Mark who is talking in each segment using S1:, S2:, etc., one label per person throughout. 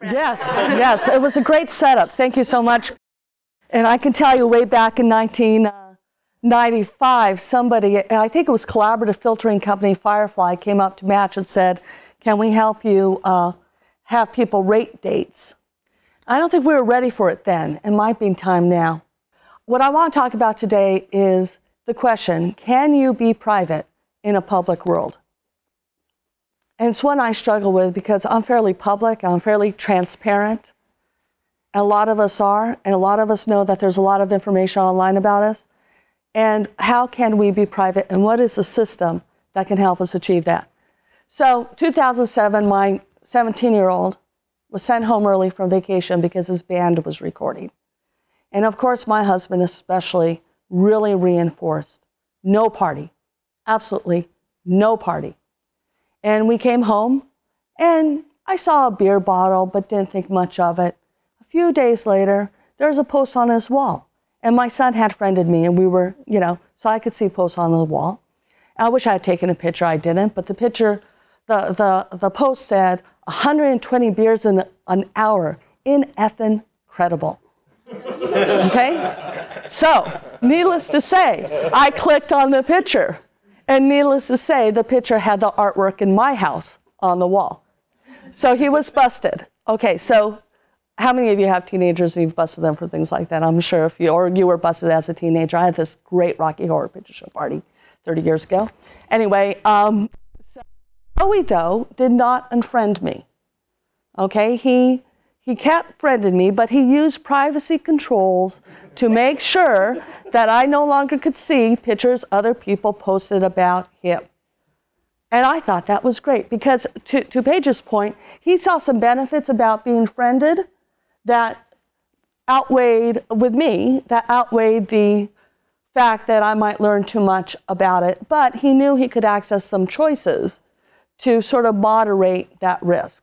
S1: Yes, yes, it was a great setup. Thank you so much. And I can tell you way back in 1995, somebody, and I think it was collaborative filtering company Firefly, came up to Match and said, can we help you have people rate dates? I don't think we were ready for it then. It might be time now. What I want to talk about today is the question, can you be private in a public world? And it's one I struggle with because I'm fairly public, I'm fairly transparent. And a lot of us are, and a lot of us know that there's a lot of information online about us. And how can we be private, and what is the system that can help us achieve that? So 2007, my 17-year-old was sent home early from vacation because his band was recording. And of course, my husband especially really reinforced, no party, absolutely no party. And we came home, and I saw a beer bottle, but didn't think much of it. A few days later, there was a post on his wall. And my son had friended me, and we were, so I could see posts on the wall. I wish I had taken a picture, I didn't, but the picture, the post said, 120 beers in an hour, in-effing-credible. Okay? So, needless to say, I clicked on the picture. And needless to say, the picture had the artwork in my house on the wall. So he was busted. Okay, so how many of you have teenagers and you've busted them for things like that? I'm sure if you were busted as a teenager. I had this great Rocky Horror Picture Show party 30 years ago. Anyway, so Joey, though, did not unfriend me. Okay, he kept friending me, but he used privacy controls to make sure that I no longer could see pictures other people posted about him. And I thought that was great because, to Paige's point, he saw some benefits about being friended that outweighed, with me, that outweighed the fact that I might learn too much about it. But he knew he could access some choices to sort of moderate that risk.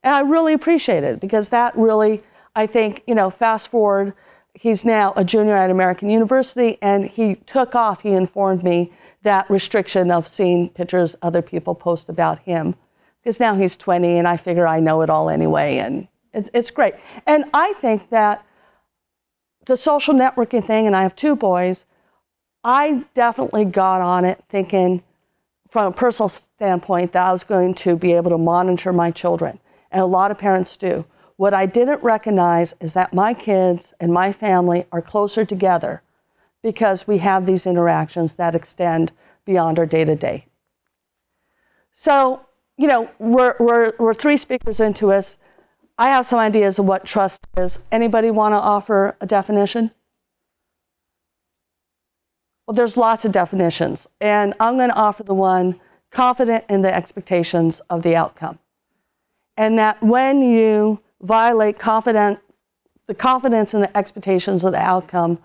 S1: And I really appreciate it because that really, I think, fast forward, he's now a junior at American University, and he took off, he informed me, that restriction of seeing pictures other people post about him. Because now he's 20, and I figure I know it all anyway, and it's great. And I think that the social networking thing, and I have 2 boys, I definitely got on it thinking, from a personal standpoint, that I was going to be able to monitor my children. And a lot of parents do. What I didn't recognize is that my kids and my family are closer together because we have these interactions that extend beyond our day-to-day. So, we're 3 speakers into us. I have some ideas of what trust is. Anybody want to offer a definition? Well, there's lots of definitions, and I'm going to offer the one, confident in the expectations of the outcome. And that when you violate the confidence in the expectations of the outcome,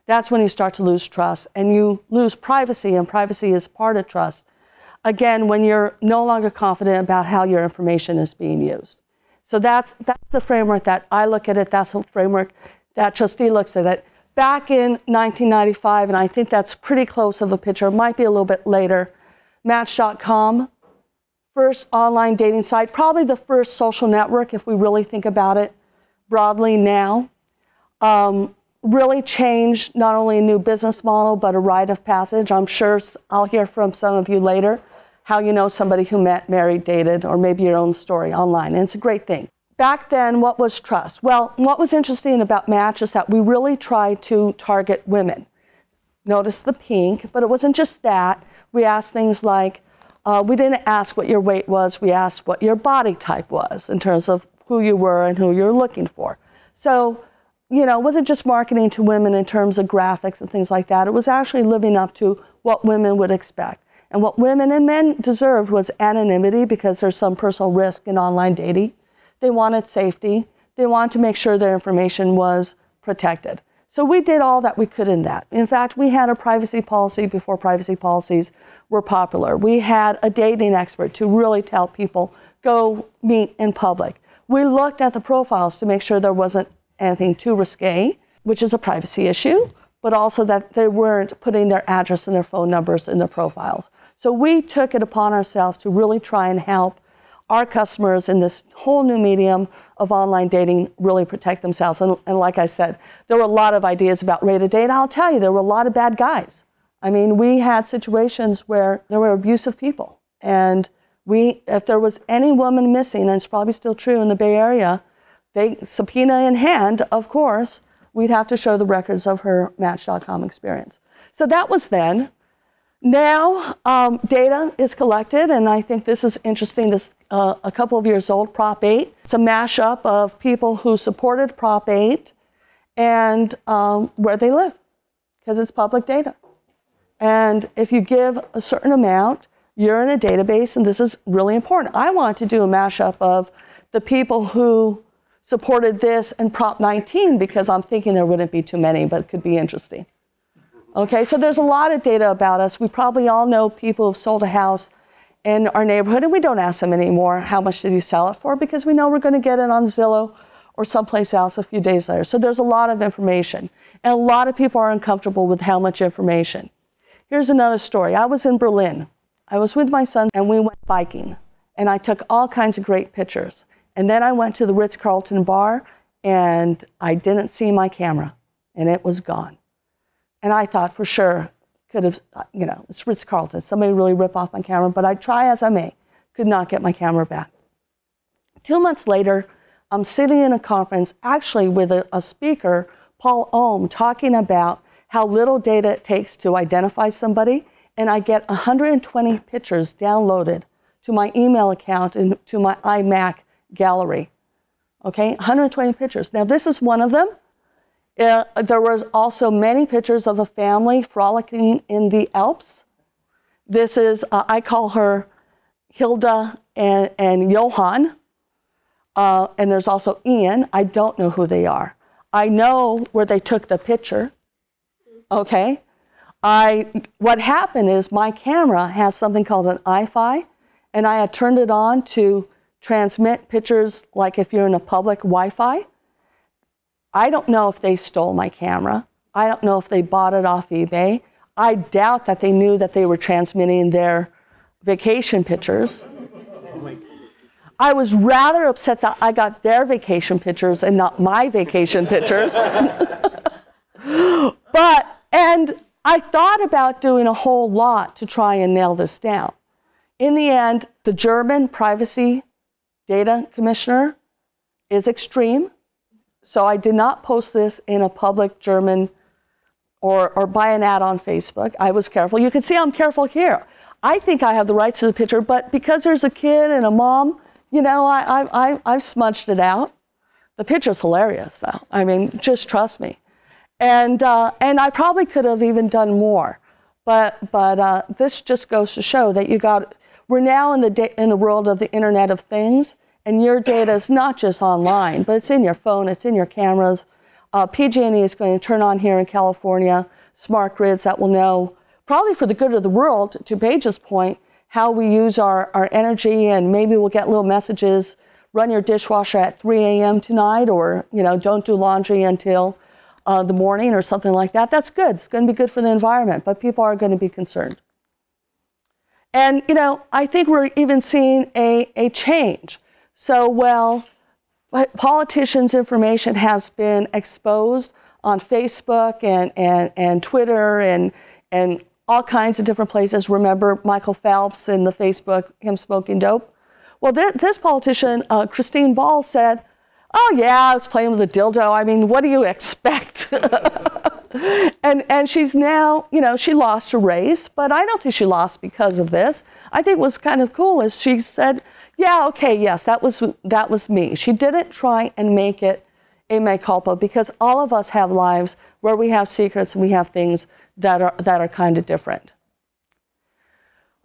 S1: that's when you start to lose trust, and you lose privacy, and privacy is part of trust. Again, when you're no longer confident about how your information is being used. So that's the framework that I look at it. That's the framework that Trustee looks at it. Back in 1995, and I think that's pretty close of a picture, it might be a little bit later, Match.com, first online dating site, probably the first social network, if we really think about it broadly now, really changed not only a new business model, but a rite of passage. I'm sure I'll hear from some of you later how you know somebody who met, married, dated, or maybe your own story online, and it's a great thing. Back then, what was trust? Well, what was interesting about Match is that we really tried to target women. Notice the pink, but it wasn't just that. We asked things like, we didn't ask what your weight was, we asked what your body type was in terms of who you were and who you're looking for. So, it wasn't just marketing to women in terms of graphics and things like that. It was actually living up to what women would expect. And what women and men deserved was anonymity because there's some personal risk in online dating. They wanted safety. They wanted to make sure their information was protected. So we did all that we could in that. In fact, we had a privacy policy before privacy policies were popular. We had a dating expert to really tell people, go meet in public. We looked at the profiles to make sure there wasn't anything too risque, which is a privacy issue, but also that they weren't putting their address and their phone numbers in the profiles. So we took it upon ourselves to really try and help our customers in this whole new medium of online dating really protect themselves. And like I said, there were a lot of ideas about rated date. I'll tell you, there were a lot of bad guys. I mean, we had situations where there were abusive people. And if there was any woman missing, and it's probably still true in the Bay Area, they, subpoena in hand, of course, we'd have to show the records of her Match.com experience. So that was then. Now, data is collected, and I think this is interesting. This a couple of years old, Prop 8. It's a mashup of people who supported Prop 8 and where they live, because it's public data. And if you give a certain amount, you're in a database, and this is really important. I want to do a mashup of the people who supported this and Prop 19, because I'm thinking there wouldn't be too many, but it could be interesting. Okay, so there's a lot of data about us. We probably all know people who've sold a house in our neighborhood, and we don't ask them anymore, how much did you sell it for? Because we know we're going to get it on Zillow or someplace else a few days later. So there's a lot of information. And a lot of people are uncomfortable with how much information. Here's another story. I was in Berlin. I was with my son, and we went biking. And I took all kinds of great pictures. And then I went to the Ritz-Carlton bar, and I didn't see my camera, and it was gone. And I thought for sure, could have, it's Ritz-Carlton. Somebody really rip off my camera, but I try as I may, could not get my camera back. 2 months later, I'm sitting in a conference, actually with a speaker, Paul Ohm, talking about how little data it takes to identify somebody, and I get 120 pictures downloaded to my email account and to my iMac gallery. Okay, 120 pictures. Now this is one of them. There was also many pictures of a family frolicking in the Alps. This is, I call her Hilda and Johan. And there's also Ian. I don't know who they are. I know where they took the picture. Okay. What happened is my camera has something called an iFi, and I had turned it on to transmit pictures like if you're in a public Wi-Fi. I don't know if they stole my camera. I don't know if they bought it off eBay. I doubt that they knew that they were transmitting their vacation pictures. I was rather upset that I got their vacation pictures and not my vacation pictures. And I thought about doing a whole lot to try and nail this down. In the end, the German Privacy Data Commissioner is extreme. So I did not post this in a public German or buy an ad on Facebook. I was careful. You can see I'm careful here. I think I have the rights to the picture, but because there's a kid and a mom, I've smudged it out. The picture's hilarious, though. I mean, just trust me. And I probably could have even done more, but this just goes to show that we're now in the world of the Internet of Things. And your data is not just online, but it's in your phone, it's in your cameras. PG&E is going to turn on here in California smart grids that will know, probably for the good of the world, to Paige's point, how we use our energy, and maybe we'll get little messages, run your dishwasher at 3 a.m. tonight, or don't do laundry until the morning or something like that. That's good. It's going to be good for the environment, but people are going to be concerned. And I think we're even seeing a change. So, politicians' information has been exposed on Facebook and Twitter and all kinds of different places. Remember Michael Phelps in the Facebook, him smoking dope? Well, this politician, Christine Ball, said, oh yeah, I was playing with a dildo. I mean, what do you expect? and she's now, she lost her race, but I don't think she lost because of this. I think what's kind of cool is she said, yeah, okay, yes, that was me. She didn't try and make it a mea culpa, because all of us have lives where we have secrets and we have things that are kind of different.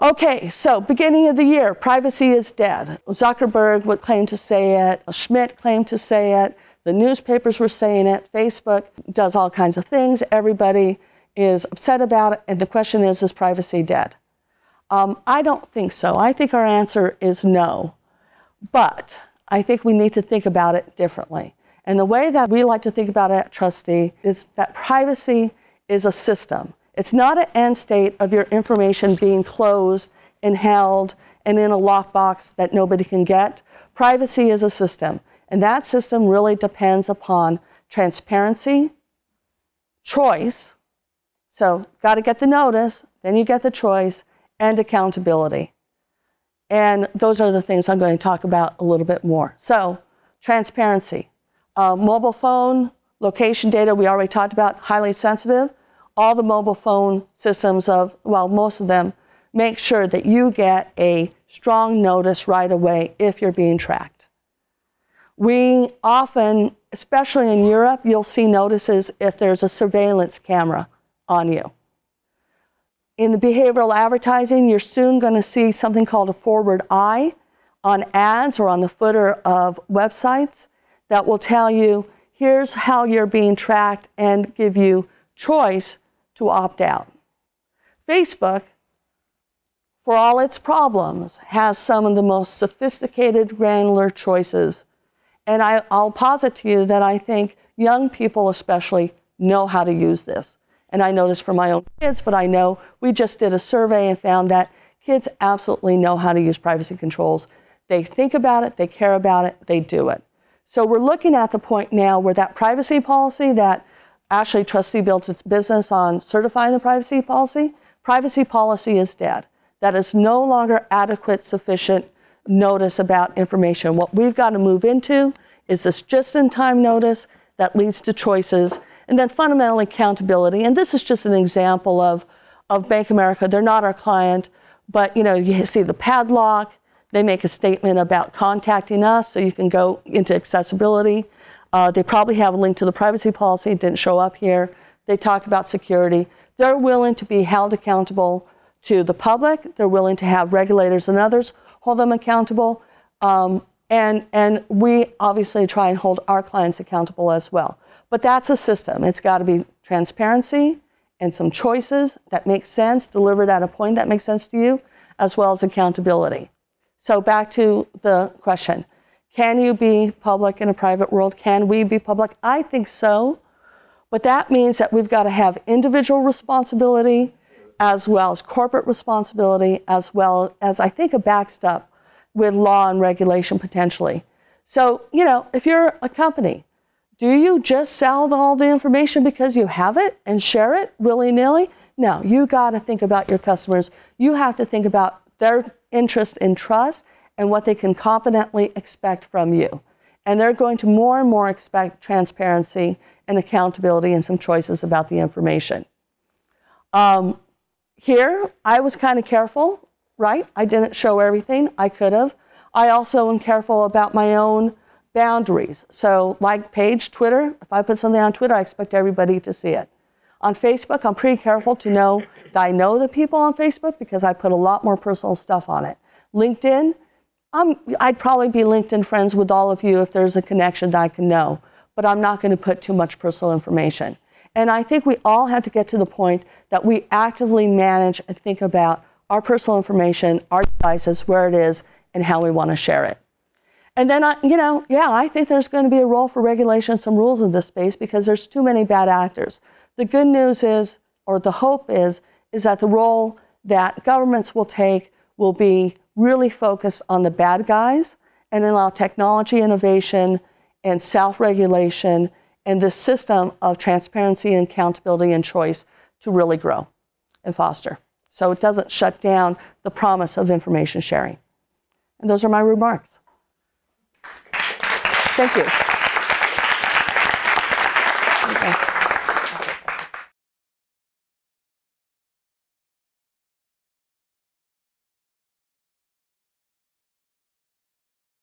S1: Okay, so beginning of the year, privacy is dead. Zuckerberg would claim to say it. Schmidt claimed to say it. The newspapers were saying it. Facebook does all kinds of things. Everybody is upset about it. And the question is privacy dead? I don't think so. I think our answer is no. But I think we need to think about it differently. And the way that we like to think about it at Trustee is that privacy is a system. It's not an end state of your information being closed and held and in a lockbox that nobody can get. Privacy is a system, and that system really depends upon transparency, choice, so got to get the notice, then you get the choice, and accountability. And those are the things I'm going to talk about a little bit more. So, transparency. Mobile phone, location data, we already talked about, highly sensitive. All the mobile phone systems most of them, make sure that you get a strong notice right away if you're being tracked. We often, especially in Europe, you'll see notices if there's a surveillance camera on you. In the behavioral advertising, you're soon going to see something called a forward eye on ads or on the footer of websites that will tell you, here's how you're being tracked and give you choice to opt out. Facebook, for all its problems, has some of the most sophisticated, granular choices. And I'll posit to you that I think young people especially know how to use this. And I know this from my own kids, but I know we just did a survey and found that kids absolutely know how to use privacy controls. They think about it, they care about it, they do it. So we're looking at the point now where that privacy policy that actually trustee built its business on certifying the privacy policy is dead. That is no longer adequate, sufficient notice about information. What we've got to move into is this just-in-time notice that leads to choices, and then fundamentally accountability. And this is just an example of Bank of America. They're not our client, but you see the padlock. They make a statement about contacting us, so you can go into accessibility. They probably have a link to the privacy policy. It didn't show up here. They talk about security. They're willing to be held accountable to the public. They're willing to have regulators and others hold them accountable. And we obviously try and hold our clients accountable as well. But that's a system. It's got to be transparency and some choices that make sense, delivered at a point that makes sense to you, as well as accountability. So back to the question, can you be public in a private world? Can we be public? I think so. But that means that we've got to have individual responsibility as well as corporate responsibility, as well as, I think, a backstop with law and regulation potentially. So, if you're a company, do you just sell all the information because you have it and share it willy-nilly? No, you got to think about your customers. You have to think about their interest in trust and what they can confidently expect from you. And they're going to more and more expect transparency and accountability and some choices about the information. Here, I was kind of careful, right? I didn't show everything. I could have. I also am careful about my own boundaries. So like Paige, Twitter, if I put something on Twitter, I expect everybody to see it. On Facebook, I'm pretty careful to know that I know the people on Facebook because I put a lot more personal stuff on it. LinkedIn, I'd probably be LinkedIn friends with all of you if there's a connection that I can know, but I'm not going to put too much personal information. And I think we all have to get to the point that we actively manage and think about our personal information, our devices, where it is, and how we want to share it. And then, I think there's going to be a role for regulation, some rules in this space because there's too many bad actors. The good news is, or the hope is that the role that governments will take will be really focused on the bad guys and allow technology innovation and self-regulation and this system of transparency and accountability and choice to really grow and foster. So it doesn't shut down the promise of information sharing. And those are my remarks. Thank you. Okay.